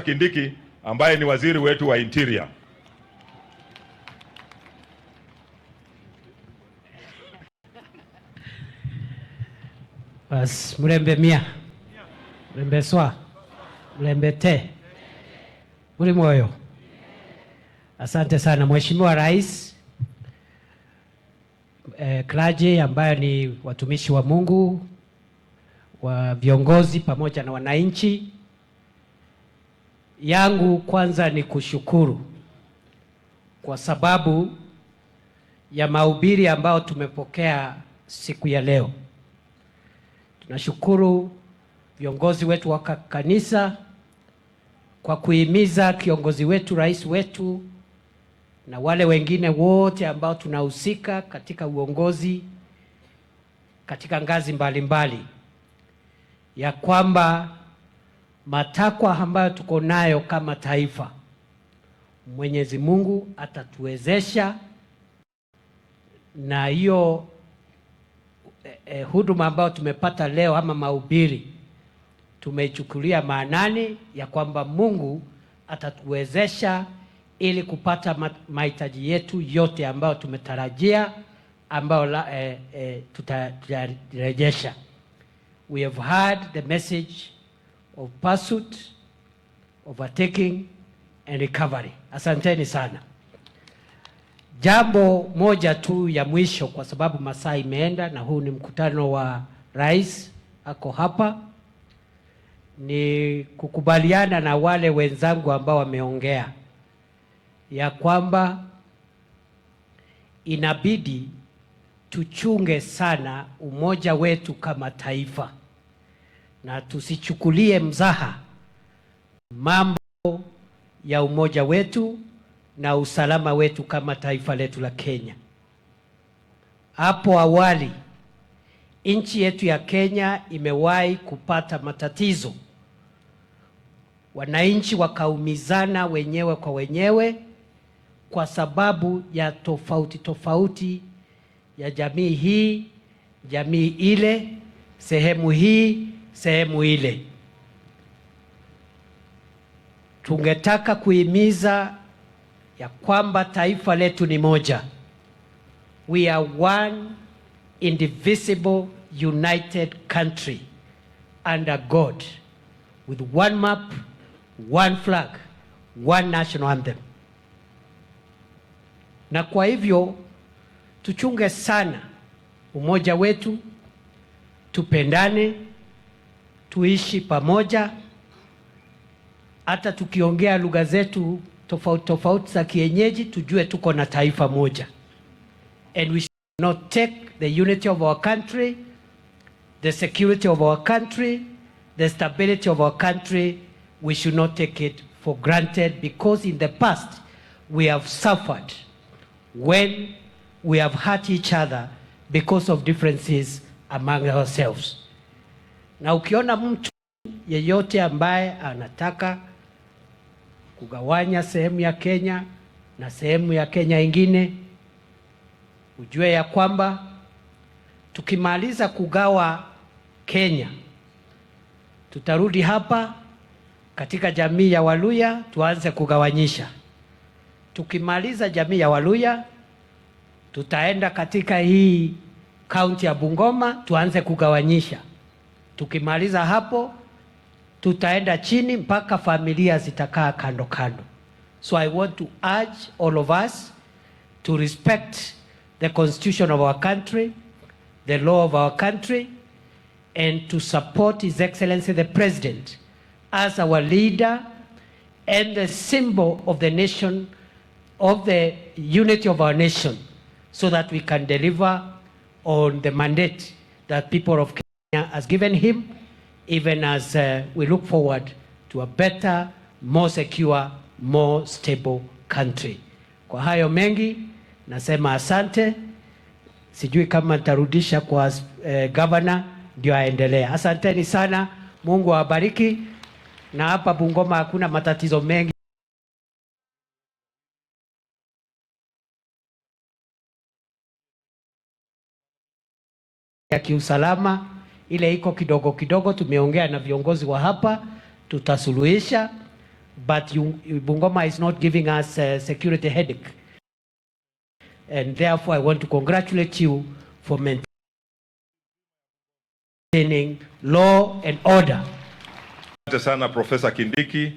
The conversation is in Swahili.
Kindiki ambaye ni waziri wetu wa Interior. Bas, mlembe mia, mlembe swa, mlembe te, uli moyo. Asante sana Mheshimiwa Rais, clergy ambayo ni watumishi wa Mungu, wa viongozi pamoja na wananchi. Yangu kwanza ni kushukuru kwa sababu ya mahubiri ambayo tumepokea siku ya leo. Tunashukuru viongozi wetu wa kanisa kwa kuhimiza kiongozi wetu, rais wetu na wale wengine wote ambao tunahusika katika uongozi katika ngazi mbalimbali ya kwamba matakwa ambayo tuko nayo kama taifa, Mwenyezi Mungu atatuwezesha, na hiyo huduma ambayo tumepata leo ama mahubiri tumeichukulia maanani ya kwamba Mungu atatuwezesha ili kupata mahitaji yetu yote ambayo tumetarajia, ambayo tutarejesha. We have heard the message of pursuit, overtaking and recovery. Asanteni sana. Jambo moja tu ya mwisho, kwa sababu masaa imeenda na huu ni mkutano wa rais ako hapa, ni kukubaliana na wale wenzangu ambao wameongea ya kwamba inabidi tuchunge sana umoja wetu kama taifa na tusichukulie mzaha mambo ya umoja wetu na usalama wetu kama taifa letu la Kenya. Hapo awali nchi yetu ya Kenya imewahi kupata matatizo, wananchi wakaumizana wenyewe kwa wenyewe kwa sababu ya tofauti ya jamii hii, jamii ile, sehemu hii, sehemu ile. Tungetaka kuhimiza ya kwamba taifa letu ni moja. We are one indivisible united country under God, with one map, one flag, one national anthem. Na kwa hivyo tuchunge sana umoja wetu, tupendane, tuishi pamoja, hata tukiongea lugha zetu tofauti za kienyeji, tujue tuko na taifa moja. And we should not take the unity of our country, the security of our country, the stability of our country, we should not take it for granted, because in the past we have suffered when we have hurt each other because of differences among ourselves. Na ukiona mtu yeyote ambaye anataka kugawanya sehemu ya Kenya na sehemu ya Kenya ingine, ujue ya kwamba tukimaliza kugawa Kenya, tutarudi hapa katika jamii ya Waluya tuanze kugawanyisha. Tukimaliza jamii ya Waluya, tutaenda katika hii kaunti ya Bungoma tuanze kugawanyisha. Tukimaliza hapo, tutaenda chini mpaka familia zitakaa kando kando. So I want to urge all of us to respect the constitution of our country, the law of our country, and to support His Excellency the President as our leader and the symbol of the nation, of the unity of our nation, so that we can deliver on the mandate that people of Kenya has given him, even as we look forward to a better, more secure, more stable country. Kwa hayo mengi nasema asante. Sijui kama nitarudisha kwa governor ndio aendelee. Asanteni sana, Mungu awabariki, na hapa Bungoma hakuna matatizo mengi ya kiusalama. Ile iko kidogo kidogo, tumeongea na viongozi wa hapa, tutasuluhisha. but Bungoma is not giving us a security headache. And therefore, I want to congratulate you for maintaining law and order. Asante sana Profesa Kindiki.